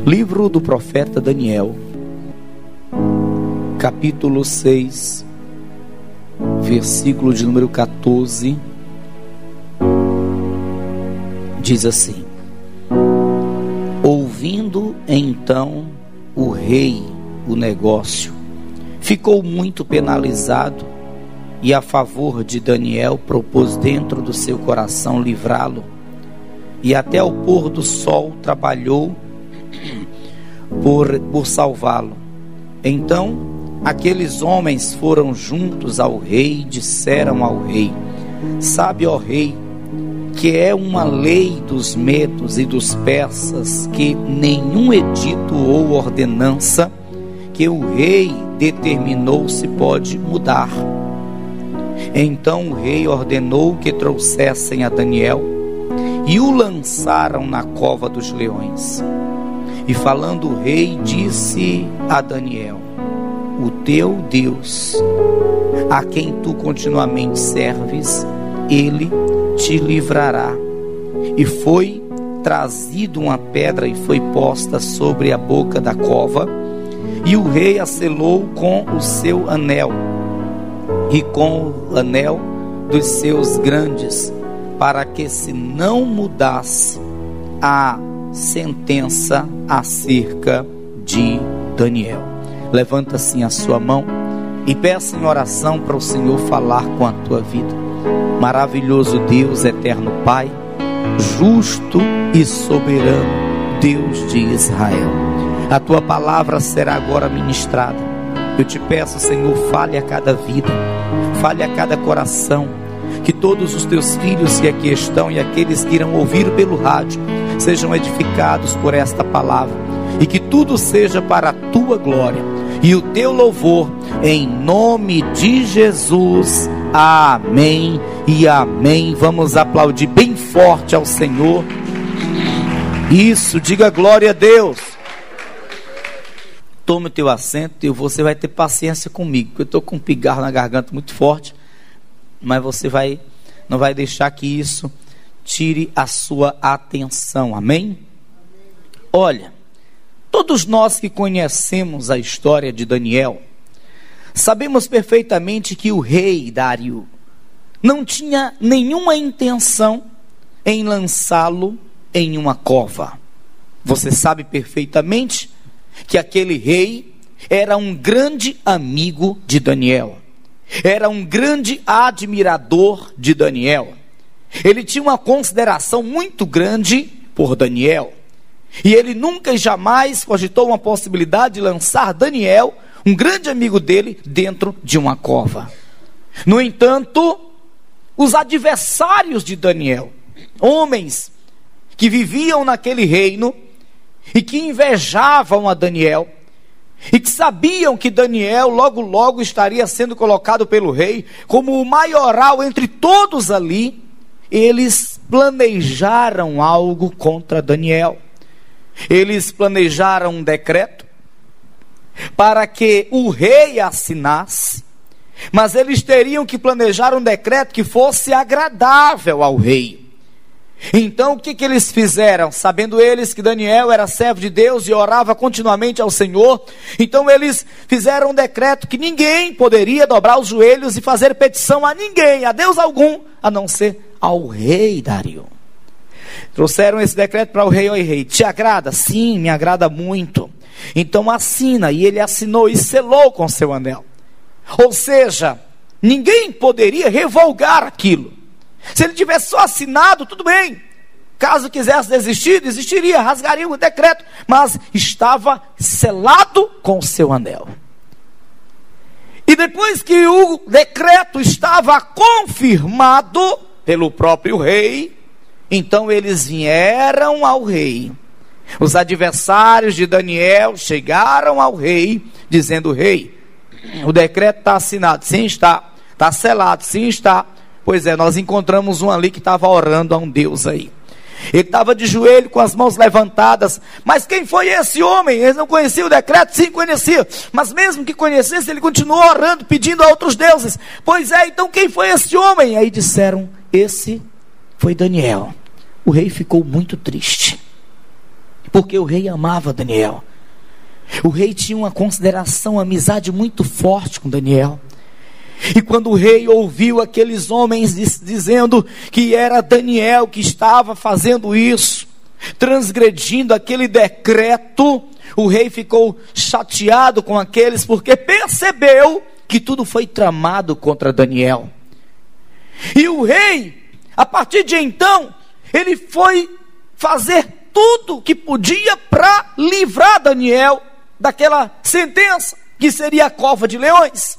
Livro do profeta Daniel, capítulo 6, versículo de número 14, diz assim: ouvindo então o rei o negócio, ficou muito penalizado, e a favor de Daniel propôs dentro do seu coração livrá-lo, e até o pôr do sol trabalhou por salvá-lo. Então aqueles homens foram juntos ao rei e disseram ao rei: sabe, ó rei, que é uma lei dos medos e dos persas, que nenhum edito ou ordenança que o rei determinou se pode mudar. Então o rei ordenou que trouxessem a Daniel e o lançaram na cova dos leões. E falando o rei, disse a Daniel: o teu Deus, a quem tu continuamente serves, ele te livrará. E foi trazido uma pedra e foi posta sobre a boca da cova, e o rei a selou com o seu anel e com o anel dos seus grandes, para que se não mudasse a sentença acerca de Daniel. Levanta assim a sua mão e peça em oração para o Senhor falar com a tua vida. Maravilhoso Deus, eterno Pai, justo e soberano Deus de Israel, a tua palavra será agora ministrada. Eu te peço, Senhor, fale a cada vida, fale a cada coração, que todos os teus filhos que aqui estão e aqueles que irão ouvir pelo rádio sejam edificados por esta palavra, e que tudo seja para a tua glória e o teu louvor, em nome de Jesus. Amém e amém. Vamos aplaudir bem forte ao Senhor. Isso, diga glória a Deus. Tome o teu assento e você vai ter paciência comigo, porque eu estou com um pigarro na garganta muito forte, mas você não vai deixar que isso tire a sua atenção, amém? Olha, todos nós que conhecemos a história de Daniel, sabemos perfeitamente que o rei Dário não tinha nenhuma intenção em lançá-lo em uma cova. Você sabe perfeitamente que aquele rei era um grande amigo de Daniel, era um grande admirador de Daniel. Ele tinha uma consideração muito grande por Daniel, e ele nunca e jamais cogitou uma possibilidade de lançar Daniel, um grande amigo dele, dentro de uma cova. No entanto, os adversários de Daniel, homens que viviam naquele reino e que invejavam a Daniel, e que sabiam que Daniel logo estaria sendo colocado pelo rei como o maioral entre todos ali, eles planejaram algo contra Daniel. Eles planejaram um decreto para que o rei assinasse, mas eles teriam que planejar um decreto que fosse agradável ao rei. Então o que eles fizeram? Sabendo eles que Daniel era servo de Deus e orava continuamente ao Senhor, então eles fizeram um decreto que ninguém poderia dobrar os joelhos e fazer petição a ninguém, a Deus algum, a não ser ao rei Dário. Trouxeram esse decreto para o rei: oi rei, te agrada? Sim, me agrada muito. Então assina. E ele assinou e selou com seu anel. Ou seja, ninguém poderia revogar aquilo. Se ele tivesse só assinado, tudo bem. Caso quisesse desistir, desistiria, rasgaria o decreto. Mas estava selado com o seu anel. E depois que o decreto estava confirmado pelo próprio rei, então eles vieram ao rei. Os adversários de Daniel chegaram ao rei, dizendo: rei, o decreto está assinado. Sim, está. Está selado. Sim, está. Pois é, nós encontramos um ali que estava orando a um Deus aí. Ele estava de joelho com as mãos levantadas. Mas quem foi esse homem? Eles não conheciam o decreto? Sim, conhecia. Mas mesmo que conhecesse, ele continuou orando, pedindo a outros deuses. Pois é, então quem foi esse homem? Aí disseram: esse foi Daniel. O rei ficou muito triste. porque o rei amava Daniel. O rei tinha uma consideração, uma amizade muito forte com Daniel. E quando o rei ouviu aqueles homens dizendo que era Daniel que estava fazendo isso, transgredindo aquele decreto, o rei ficou chateado com aqueles, porque percebeu que tudo foi tramado contra Daniel. E o rei, a partir de então, ele foi fazer tudo o que podia para livrar Daniel daquela sentença, que seria a cova de leões.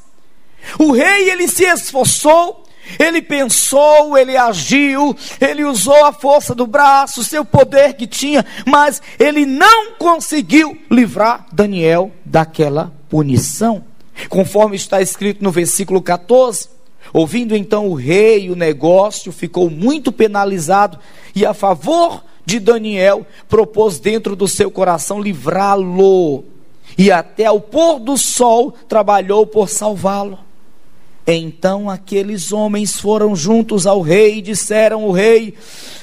O rei, ele se esforçou, ele pensou, ele agiu, ele usou a força do braço, o seu poder que tinha, mas ele não conseguiu livrar Daniel daquela punição, conforme está escrito no versículo 14. Ouvindo então o rei o negócio, ficou muito penalizado, e a favor de Daniel, propôs dentro do seu coração livrá-lo, e até ao pôr do sol trabalhou por salvá-lo. Então aqueles homens foram juntos ao rei e disseram ao rei: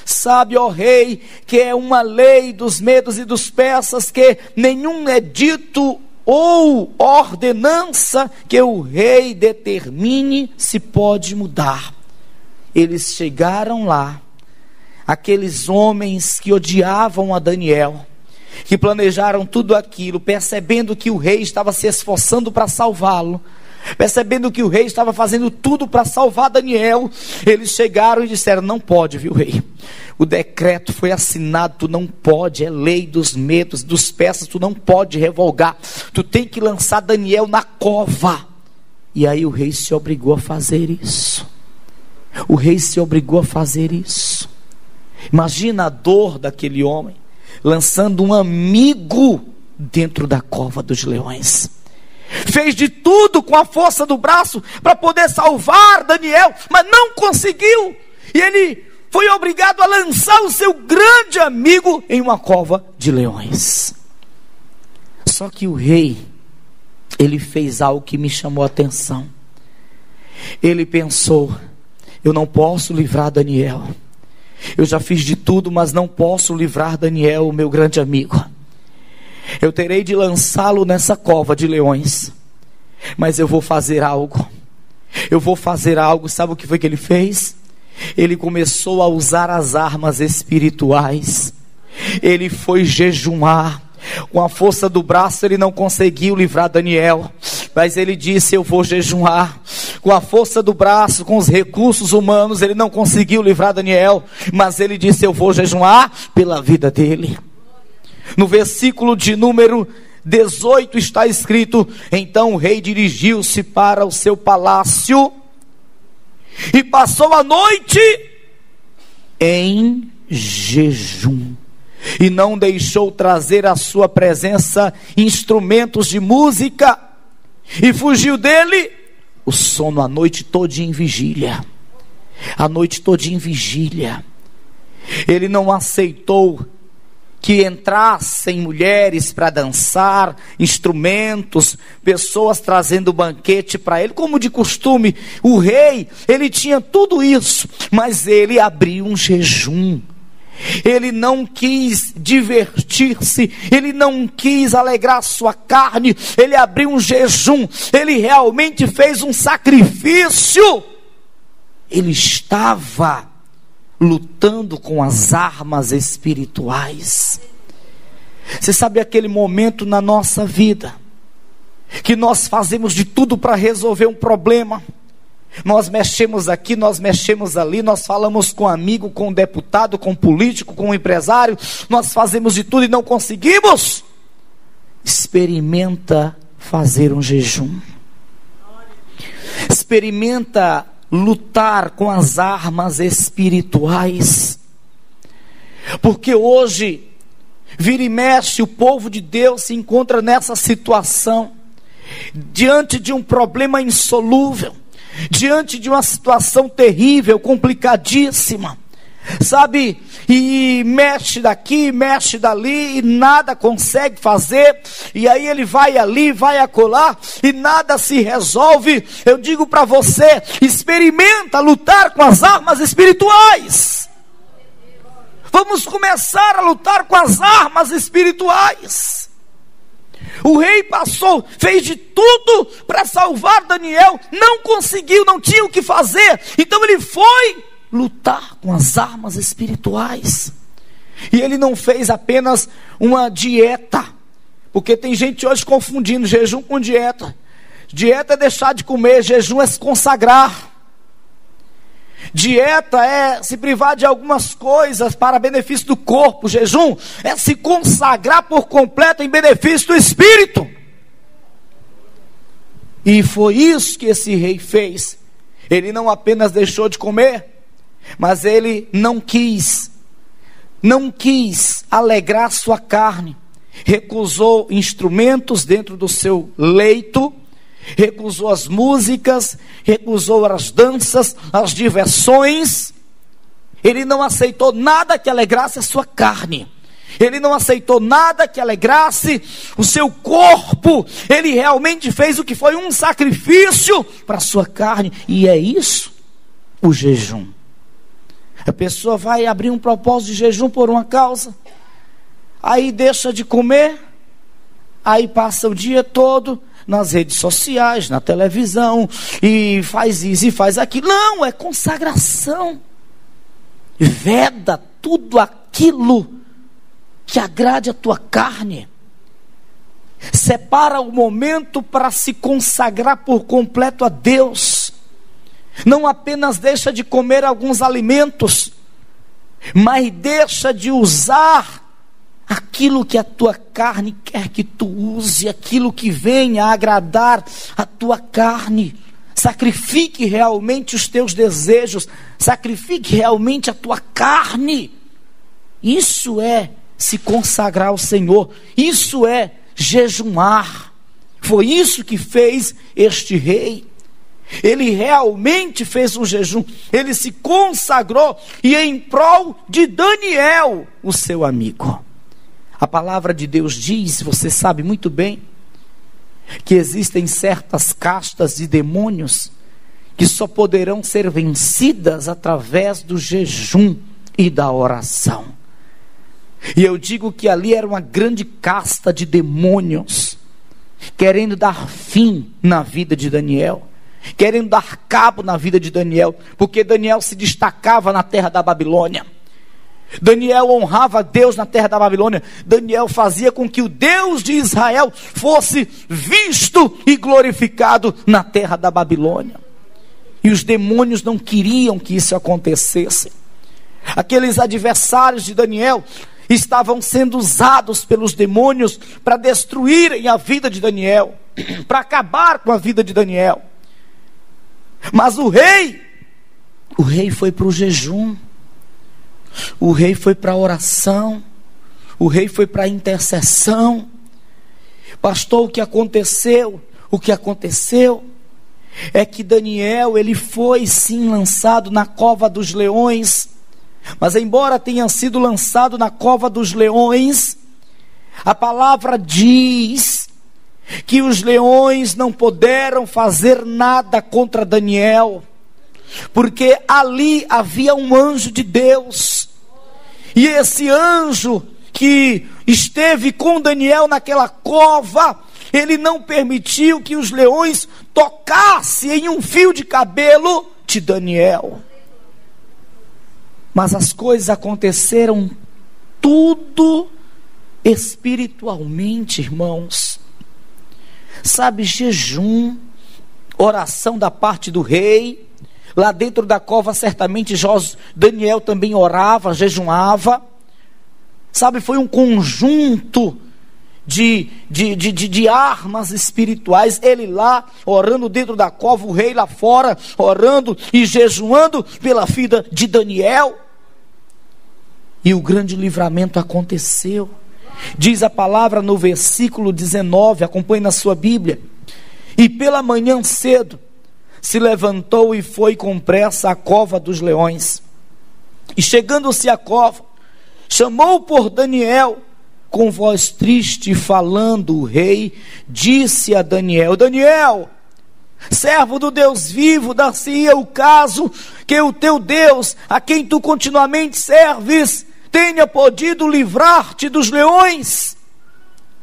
sabe, ó rei, que é uma lei dos medos e dos persas, que nenhum edito ou ordenança que o rei determine se pode mudar. Eles chegaram lá, aqueles homens que odiavam a Daniel, que planejaram tudo aquilo, percebendo que o rei estava se esforçando para salvá-lo, percebendo que o rei estava fazendo tudo para salvar Daniel, eles chegaram e disseram: não pode, viu, rei? O decreto foi assinado, tu não pode, é lei dos medos, dos persas, tu não pode revogar, tu tem que lançar Daniel na cova. E aí o rei se obrigou a fazer isso. O rei se obrigou a fazer isso. Imagina a dor daquele homem, lançando um amigo dentro da cova dos leões. Fez de tudo com a força do braço para poder salvar Daniel, mas não conseguiu. E ele foi obrigado a lançar o seu grande amigo em uma cova de leões. Só que o rei, ele fez algo que me chamou a atenção. Ele pensou: eu não posso livrar Daniel. Eu já fiz de tudo, mas não posso livrar Daniel, o meu grande amigo. Eu terei de lançá-lo nessa cova de leões, mas eu vou fazer algo. Eu vou fazer algo. Sabe o que foi que ele fez? Ele começou a usar as armas espirituais. Ele foi jejuar. Com a força do braço ele não conseguiu livrar Daniel, mas ele disse: eu vou jejuar. Com a força do braço, com os recursos humanos, ele não conseguiu livrar Daniel, mas ele disse: eu vou jejuar pela vida dele. No versículo de número 18 está escrito: então o rei dirigiu-se para o seu palácio e passou a noite em jejum, e não deixou trazer à sua presença instrumentos de música, e fugiu dele o sono a noite todinha em vigília. A noite todinha em vigília. Ele não aceitou que entrassem mulheres para dançar, instrumentos, pessoas trazendo banquete para ele, como de costume. O rei, ele tinha tudo isso, mas ele abriu um jejum. Ele não quis divertir-se, ele não quis alegrar sua carne, ele abriu um jejum, ele realmente fez um sacrifício. Ele estava lutando com as armas espirituais. Você sabe aquele momento na nossa vida que nós fazemos de tudo para resolver um problema? Nós mexemos aqui, nós mexemos ali, nós falamos com um amigo, com um deputado, com um político, com um empresário, nós fazemos de tudo e não conseguimos. Experimenta fazer um jejum. Experimenta lutar com as armas espirituais. Porque hoje, vira e mexe, o povo de Deus se encontra nessa situação, diante de um problema insolúvel, diante de uma situação terrível, complicadíssima, sabe, e mexe daqui, mexe dali, e nada consegue fazer, e aí ele vai ali, vai acolá, e nada se resolve. Eu digo para você: experimenta lutar com as armas espirituais. Vamos começar a lutar com as armas espirituais. O rei passou, fez de tudo para salvar Daniel, não conseguiu, não tinha o que fazer. Então ele foi lutar com as armas espirituais. E ele não fez apenas uma dieta, porque tem gente hoje confundindo jejum com dieta. Dieta é deixar de comer, jejum é se consagrar. Dieta é se privar de algumas coisas para benefício do corpo. Jejum é se consagrar por completo em benefício do espírito. E foi isso que esse rei fez. Ele não apenas deixou de comer, mas ele não quis alegrar sua carne. Recusou instrumentos dentro do seu leito, recusou as músicas, recusou as danças, as diversões. Ele não aceitou nada que alegrasse a sua carne. Ele não aceitou nada que alegrasse o seu corpo. Ele realmente fez o que foi um sacrifício para a sua carne. E é isso o jejum. A pessoa vai abrir um propósito de jejum por uma causa, aí deixa de comer, aí passa o dia todo nas redes sociais, na televisão, e faz isso e faz aquilo. Não, é consagração. Veda tudo aquilo que agrade a tua carne. Separa o momento para se consagrar por completo a Deus. Não apenas deixa de comer alguns alimentos, mas deixa de usar aquilo que a tua carne quer que tu use, aquilo que venha a agradar a tua carne. Sacrifique realmente os teus desejos, sacrifique realmente a tua carne. Isso é se consagrar ao Senhor, isso é jejumar. Foi isso que fez este rei. Ele realmente fez um jejum, ele se consagrou, e em prol de Daniel, o seu amigo. A palavra de Deus diz, você sabe muito bem, que existem certas castas de demônios que só poderão ser vencidas através do jejum e da oração. E eu digo que ali era uma grande casta de demônios, querendo dar fim na vida de Daniel, querendo dar cabo na vida de Daniel, porque Daniel se destacava na terra da Babilônia. Daniel honrava Deus na terra da Babilônia. Daniel fazia com que o Deus de Israel fosse visto e glorificado na terra da Babilônia. E os demônios não queriam que isso acontecesse. Aqueles adversários de Daniel estavam sendo usados pelos demônios para destruírem a vida de Daniel, para acabar com a vida de Daniel. Mas o rei foi para o jejum, o rei foi para a oração, o rei foi para a intercessão. Pastor, o que aconteceu? O que aconteceu é que Daniel, ele foi sim lançado na cova dos leões, mas embora tenha sido lançado na cova dos leões, a palavra diz que os leões não puderam fazer nada contra Daniel, porque ali havia um anjo de Deus, e esse anjo que esteve com Daniel naquela cova, ele não permitiu que os leões tocassem em um fio de cabelo de Daniel. Mas as coisas aconteceram tudo espiritualmente, irmãos. Sabe, jejum, oração da parte do rei. Lá dentro da cova certamente Daniel também orava, jejuava. Sabe, foi um conjunto de armas espirituais. Ele lá orando dentro da cova, o rei lá fora orando e jejuando pela vida de Daniel. E o grande livramento aconteceu. Diz a palavra no versículo 19, acompanhe na sua Bíblia: e pela manhã cedo se levantou e foi com pressa à cova dos leões, e chegando-se à cova, chamou por Daniel com voz triste, falando o rei, disse a Daniel: Daniel, servo do Deus vivo, dar-se-ia o caso que o teu Deus, a quem tu continuamente serves, tenha podido livrar-te dos leões.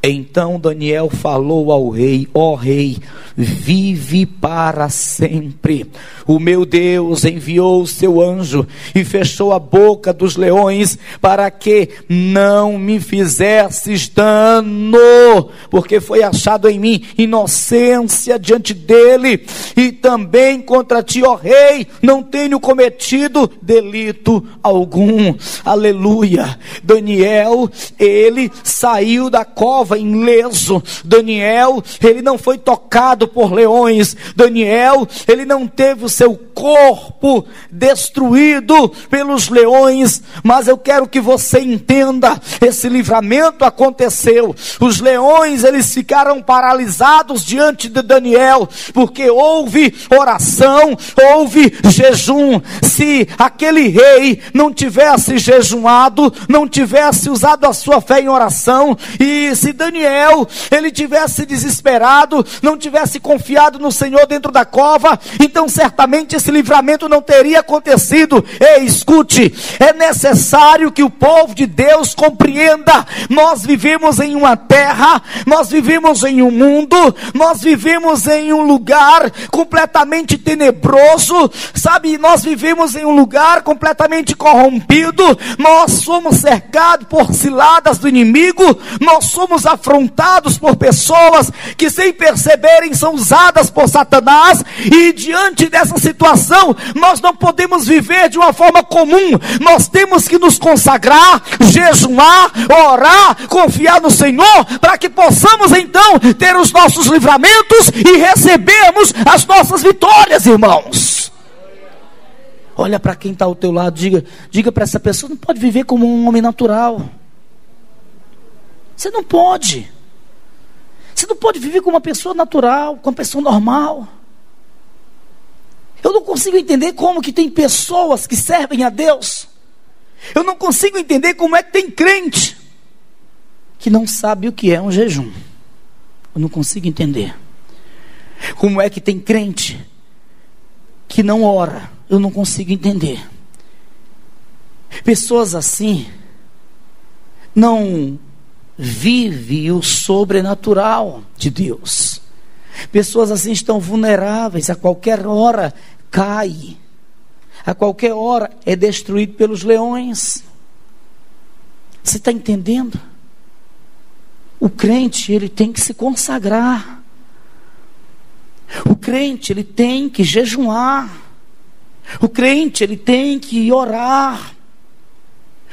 Então Daniel falou ao rei: ó rei, vive para sempre. O meu Deus enviou o seu anjo e fechou a boca dos leões para que não me fizesses dano, porque foi achado em mim inocência diante dele, e também contra ti, ó rei, não tenho cometido delito algum. Aleluia. Daniel, ele saiu da cova ileso. Daniel, ele não foi tocado por leões. Daniel, ele não teve o seu corpo destruído pelos leões. Mas eu quero que você entenda, esse livramento aconteceu. Os leões, eles ficaram paralisados diante de Daniel, porque houve oração, houve jejum. Se aquele rei não tivesse jejuado, não tivesse usado a sua fé em oração, e se Daniel, ele tivesse desesperado, não tivesse confiado no Senhor dentro da cova, então certamente esse livramento não teria acontecido. Ei, escute, é necessário que o povo de Deus compreenda: nós vivemos em uma terra, nós vivemos em um mundo, nós vivemos em um lugar completamente tenebroso, sabe, nós vivemos em um lugar completamente corrompido, nós somos cercados por ciladas do inimigo, nós somos afrontados por pessoas que sem perceberem são usadas por Satanás, e diante dessa situação nós não podemos viver de uma forma comum. Nós temos que nos consagrar, jejuar, orar, confiar no Senhor, para que possamos então ter os nossos livramentos e recebermos as nossas vitórias, irmãos. Olha para quem está ao teu lado, diga para essa pessoa: não pode viver como um homem natural. Você não pode. Você não pode viver como uma pessoa natural, como uma pessoa normal. Eu não consigo entender como que tem pessoas que servem a Deus. Eu não consigo entender como é que tem crente que não sabe o que é um jejum. Eu não consigo entender. Como é que tem crente que não ora. Eu não consigo entender. Pessoas assim não vive o sobrenatural de Deus. Pessoas assim estão vulneráveis, a qualquer hora cai, a qualquer hora é destruído pelos leões. Você está entendendo? O crente, ele tem que se consagrar. O crente, ele tem que jejuar. O crente, ele tem que orar.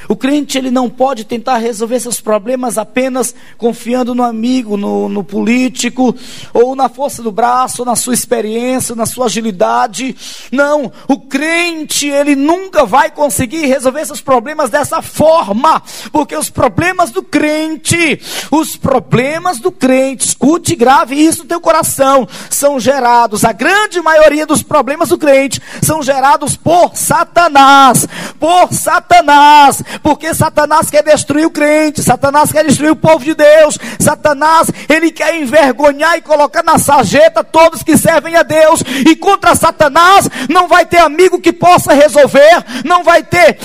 O crente, ele não pode tentar resolver seus problemas apenas confiando no amigo, no político, ou na força do braço, ou na sua experiência, na sua agilidade. Não, o crente, ele nunca vai conseguir resolver seus problemas dessa forma, porque os problemas do crente, escute e grave isso no teu coração, são gerados, a grande maioria dos problemas do crente, são gerados por Satanás, porque Satanás quer destruir o crente, Satanás quer destruir o povo de Deus, Satanás, ele quer envergonhar e colocar na sarjeta todos que servem a Deus, e contra Satanás não vai ter amigo que possa resolver, não vai ter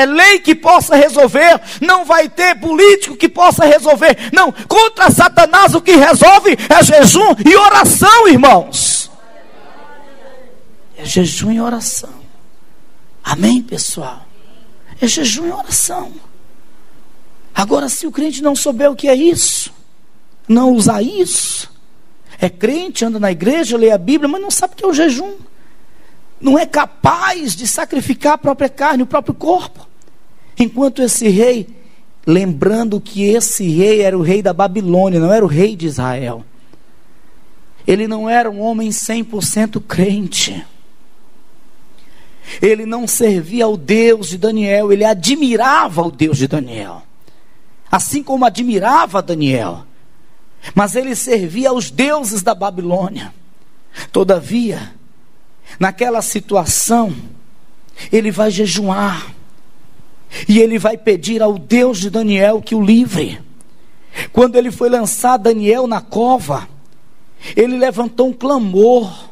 lei que possa resolver, não vai ter político que possa resolver. Não, contra Satanás o que resolve é jejum e oração, irmãos. É jejum e oração. Amém, pessoal? É jejum e oração. Agora, se o crente não souber o que é isso, não usar isso, é crente, anda na igreja, lê a Bíblia, mas não sabe o que é o jejum, não é capaz de sacrificar a própria carne, o próprio corpo. Enquanto esse rei, lembrando que esse rei era o rei da Babilônia, não era o rei de Israel, ele não era um homem 100% crente. Ele não servia ao Deus de Daniel, ele admirava o Deus de Daniel, assim como admirava Daniel, mas ele servia aos deuses da Babilônia. Todavia, naquela situação, ele vai jejuar, e ele vai pedir ao Deus de Daniel que o livre. Quando ele foi lançar Daniel na cova, ele levantou um clamor,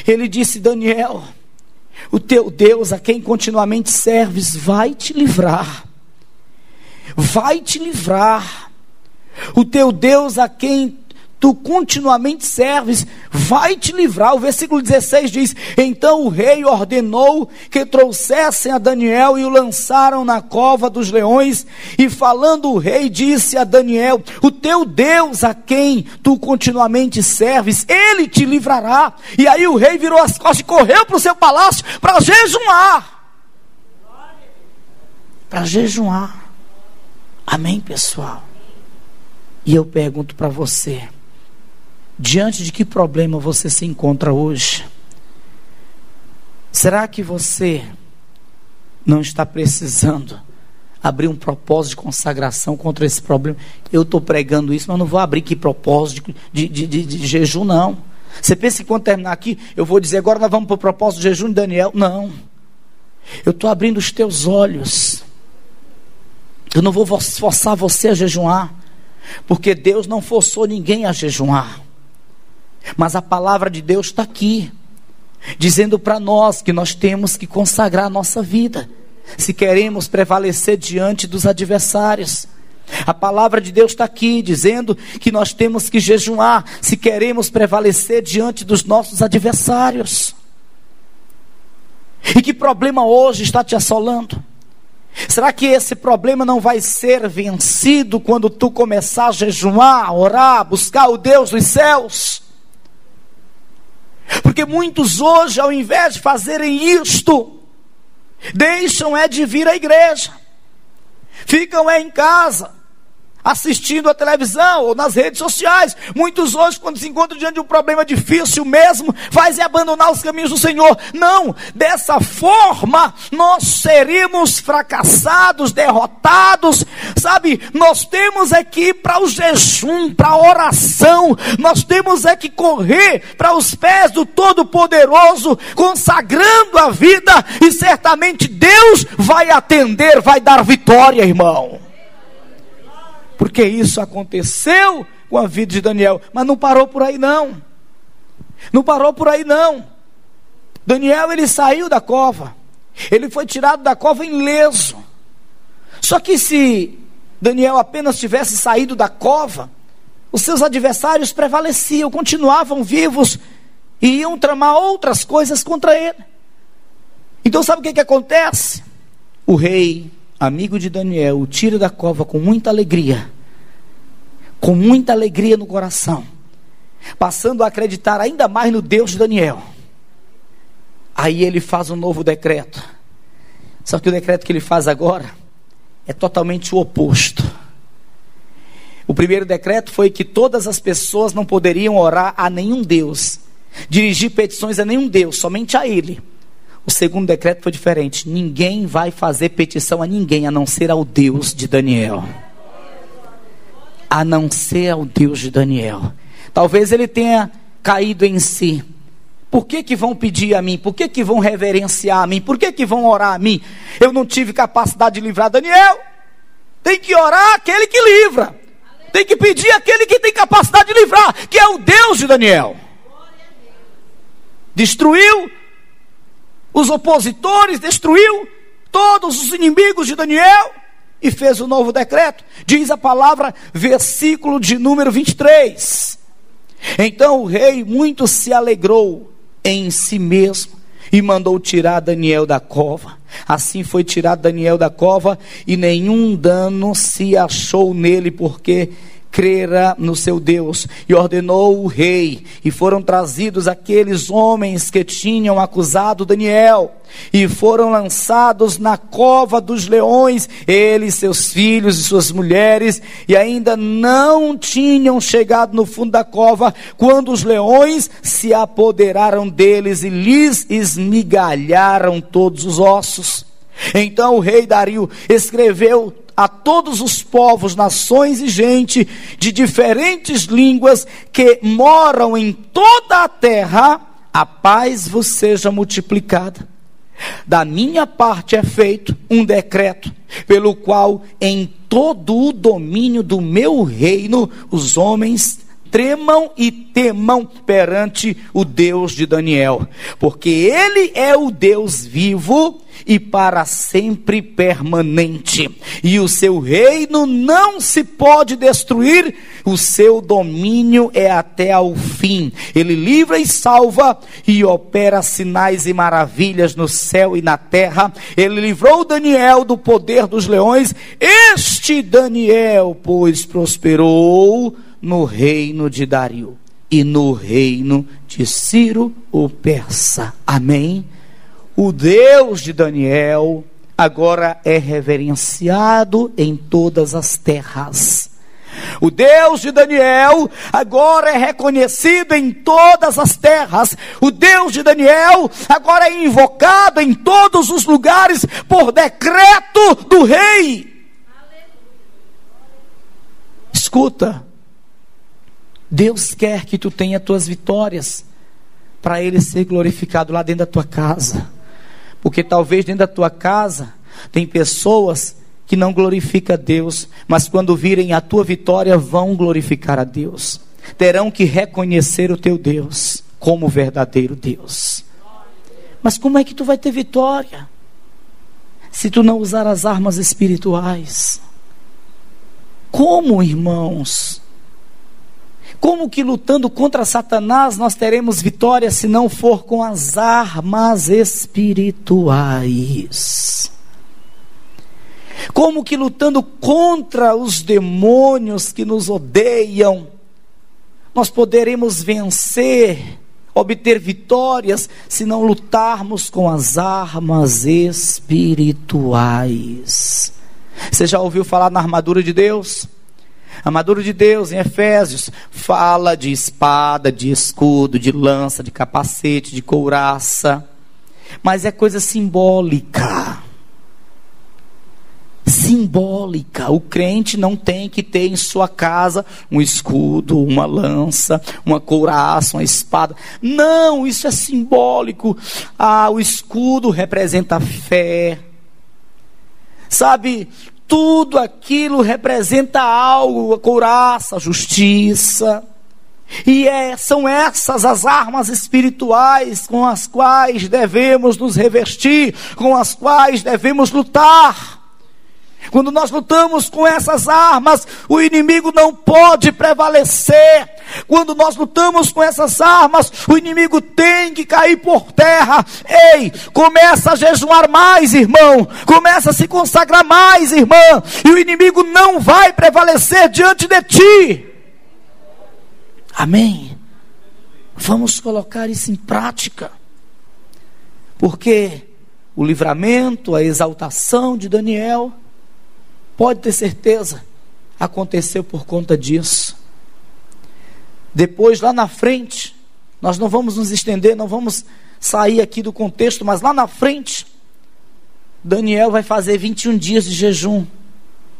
ele disse: Daniel, O teu Deus, a quem continuamente serves, vai te livrar. Vai te livrar. O teu Deus, a quem tu continuamente serves, vai te livrar. O versículo 16 diz: então o rei ordenou que trouxessem a Daniel e o lançaram na cova dos leões. E falando o rei, disse a Daniel: o teu Deus, a quem tu continuamente serves, ele te livrará. E aí o rei virou as costas e correu para o seu palácio para jejuar. Para jejuar. Amém, pessoal? E eu pergunto para você: diante de que problema você se encontra hoje? Será que você não está precisando abrir um propósito de consagração contra esse problema? Eu estou pregando isso, mas não vou abrir que propósito de jejum, não. Você pensa que quando terminar aqui, eu vou dizer: agora nós vamos para o propósito de jejum de Daniel? Não. Eu estou abrindo os teus olhos. Eu não vou forçar você a jejuar, porque Deus não forçou ninguém a jejuar. Mas a palavra de Deus está aqui, dizendo para nós que nós temos que consagrar a nossa vida, se queremos prevalecer diante dos adversários. A palavra de Deus está aqui, dizendo que nós temos que jejuar, se queremos prevalecer diante dos nossos adversários. E que problema hoje está te assolando? Será que esse problema não vai ser vencido quando tu começar a jejuar, orar, buscar o Deus dos céus? Porque muitos hoje, ao invés de fazerem isto, deixam de vir à igreja, ficam em casa, assistindo a televisão ou nas redes sociais. Muitos hoje, quando se encontram diante de um problema difícil mesmo, fazem abandonar os caminhos do Senhor. Não, dessa forma nós seremos fracassados, derrotados, sabe? Nós temos que ir para o jejum, para a oração, nós temos que correr para os pés do Todo-Poderoso, consagrando a vida, e certamente Deus vai atender, vai dar vitória, irmão. Porque isso aconteceu com a vida de Daniel. Mas não parou por aí não. Não parou por aí não. Daniel, ele saiu da cova. Ele foi tirado da cova ileso. Só que se Daniel apenas tivesse saído da cova, os seus adversários prevaleciam, continuavam vivos e iam tramar outras coisas contra ele. Então sabe o que acontece? O rei, amigo de Daniel, o tira da cova com muita alegria no coração, passando a acreditar ainda mais no Deus de Daniel. Aí ele faz um novo decreto. Só que o decreto que ele faz agora é totalmente o oposto. O primeiro decreto foi que todas as pessoas não poderiam orar a nenhum Deus, dirigir petições a nenhum Deus, somente a ele. O segundo decreto foi diferente: ninguém vai fazer petição a ninguém, a não ser ao Deus de Daniel. A não ser ao Deus de Daniel. Talvez ele tenha caído em si. Por que vão pedir a mim? Por que vão reverenciar a mim? Por que vão orar a mim? Eu não tive capacidade de livrar Daniel. Tem que orar aquele que livra. Tem que pedir aquele que tem capacidade de livrar, que é o Deus de Daniel. Destruiu os opositores, destruiu todos os inimigos de Daniel e fez um novo decreto. Diz a palavra, versículo de número 23. Então o rei muito se alegrou em si mesmo e mandou tirar Daniel da cova. Assim foi tirado Daniel da cova e nenhum dano se achou nele, porque crera no seu Deus. E ordenou o rei, e foram trazidos aqueles homens que tinham acusado Daniel, e foram lançados na cova dos leões, ele, seus filhos e suas mulheres, e ainda não tinham chegado no fundo da cova, quando os leões se apoderaram deles e lhes esmigalharam todos os ossos. Então o rei Dario escreveu a todos os povos, nações e gente de diferentes línguas que moram em toda a terra: a paz vos seja multiplicada. Da minha parte é feito um decreto, pelo qual em todo o domínio do meu reino os homens tremam e temam perante o Deus de Daniel, porque Ele é o Deus vivo e para sempre permanente, e o seu reino não se pode destruir, o seu domínio é até ao fim. Ele livra e salva e opera sinais e maravilhas no céu e na terra. Ele livrou Daniel do poder dos leões. Este Daniel, pois, prosperou no reino de Dario e no reino de Ciro o persa. Amém? O Deus de Daniel agora é reverenciado em todas as terras. O Deus de Daniel agora é reconhecido em todas as terras. O Deus de Daniel agora é invocado em todos os lugares por decreto do rei. Escuta, Deus quer que tu tenha tuas vitórias, para Ele ser glorificado lá dentro da tua casa. Porque talvez dentro da tua casa tem pessoas que não glorificam a Deus, mas quando virem a tua vitória vão glorificar a Deus. Terão que reconhecer o teu Deus como o verdadeiro Deus. Mas como é que tu vai ter vitória se tu não usar as armas espirituais? Como, irmãos? Como que lutando contra Satanás nós teremos vitória se não for com as armas espirituais? Como que lutando contra os demônios que nos odeiam nós poderemos vencer, obter vitórias, se não lutarmos com as armas espirituais? Você já ouviu falar na armadura de Deus? A armadura de Deus em Efésios fala de espada, de escudo, de lança, de capacete, de couraça, mas é coisa simbólica. Simbólica. O crente não tem que ter em sua casa um escudo, uma lança, uma couraça, uma espada. Não, isso é simbólico. O escudo representa a fé. Sabe, tudo aquilo representa algo, a couraça, a justiça. E são essas as armas espirituais com as quais devemos nos revestir, com as quais devemos lutar. Quando nós lutamos com essas armas, o inimigo não pode prevalecer. Quando nós lutamos com essas armas, o inimigo tem que cair por terra. Ei, começa a jejuar mais, irmão. Começa a se consagrar mais, irmã. E o inimigo não vai prevalecer diante de ti. Amém? Vamos colocar isso em prática. Porque o livramento, a exaltação de Daniel, pode ter certeza, aconteceu por conta disso. Depois, lá na frente, nós não vamos nos estender, não vamos sair aqui do contexto, mas lá na frente, Daniel vai fazer 21 dias de jejum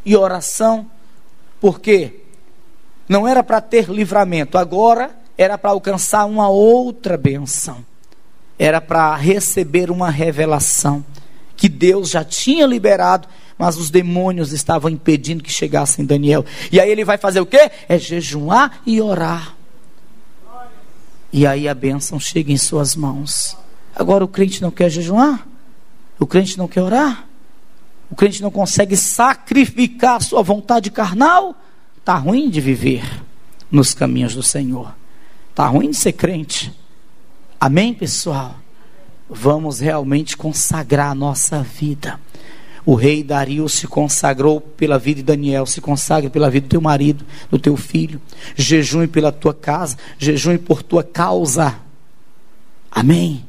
e oração. Por quê? Não era para ter livramento, agora era para alcançar uma outra bênção. Era para receber uma revelação que Deus já tinha liberado, mas os demônios estavam impedindo que chegasse em Daniel. E aí ele vai fazer o quê? É jejuar e orar. E aí a bênção chega em suas mãos. Agora o crente não quer jejuar? O crente não quer orar? O crente não consegue sacrificar a sua vontade carnal? Está ruim de viver nos caminhos do Senhor. Está ruim de ser crente. Amém, pessoal? Vamos realmente consagrar a nossa vida. O rei Dario se consagrou pela vida de Daniel. Se consagre pela vida do teu marido, do teu filho. Jejue pela tua casa. Jejue por tua causa. Amém?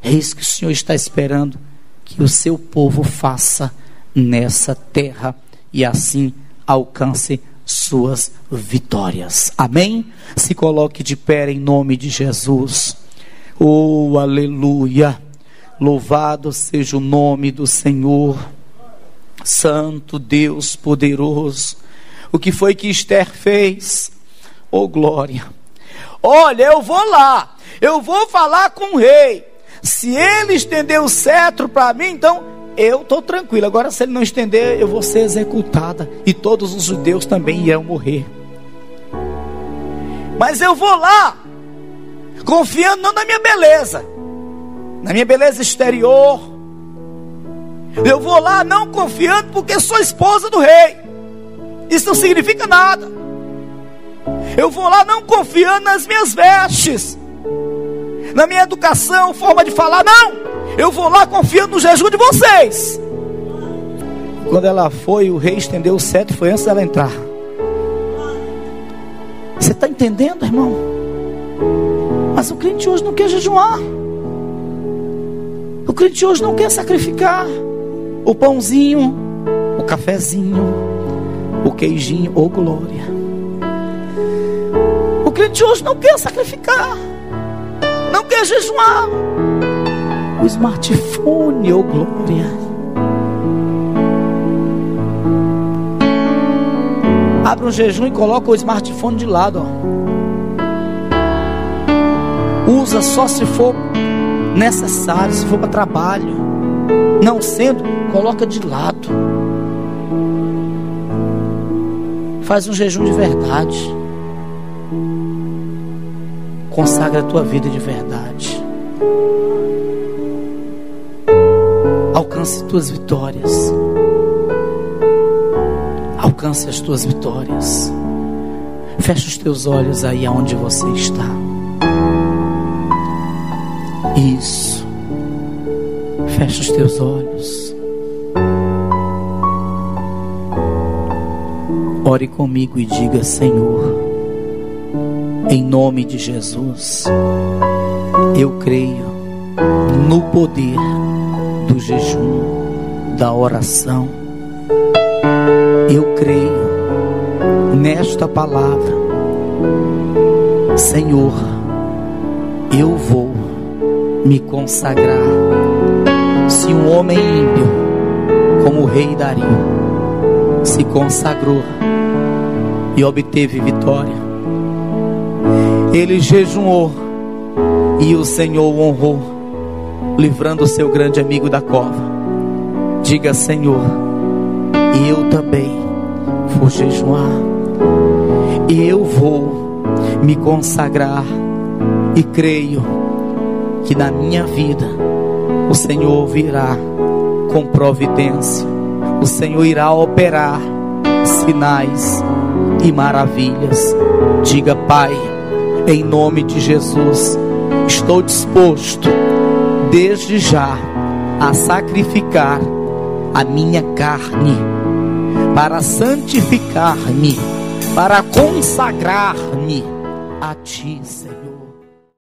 É isso que o Senhor está esperando que o seu povo faça nessa terra. E assim alcance suas vitórias. Amém? Se coloque de pé em nome de Jesus. Oh, aleluia. Louvado seja o nome do Senhor. Santo Deus poderoso. O que foi que Esther fez? Oh, glória. Olha, eu vou lá, eu vou falar com o rei. Se ele estender o cetro para mim, então eu estou tranquilo. Agora, se ele não estender, eu vou ser executada, e todos os judeus também irão morrer. Mas eu vou lá, confiando não na minha beleza exterior. Eu vou lá não confiando porque sou esposa do rei. Isso não significa nada. Eu vou lá não confiando nas minhas vestes, na minha educação, forma de falar. Não, eu vou lá confiando no jejum de vocês. Quando ela foi, o rei estendeu o cetro, foi antes dela entrar. Você está entendendo, irmão? Mas o crente hoje não quer jejuar. O crente hoje não quer sacrificar o pãozinho, o cafezinho, o queijinho, ô glória. O crente hoje não quer sacrificar, não quer jejuar. O smartphone, ô glória. Abre um jejum e coloca o smartphone de lado, ó. Usa só se for necessário, se for para trabalho. Não sendo, coloca de lado. Faz um jejum de verdade. Consagra a tua vida de verdade. Alcance tuas vitórias. Alcance as tuas vitórias. Fecha os teus olhos aí aonde você está. Isso. Fecha os teus olhos. Ore comigo e diga: Senhor, em nome de Jesus, eu creio no poder do jejum, da oração. Eu creio nesta palavra. Senhor, eu vou me consagrar. Se um homem ímpio, como o rei Dario, se consagrou e obteve vitória, ele jejuou e o Senhor o honrou, livrando o seu grande amigo da cova. Diga: Senhor, eu também vou jejuar, eu vou me consagrar e creio que na minha vida o Senhor virá com providência. O Senhor irá operar sinais e maravilhas. Diga: Pai, em nome de Jesus, estou disposto desde já a sacrificar a minha carne para santificar-me, para consagrar-me a Ti, Senhor.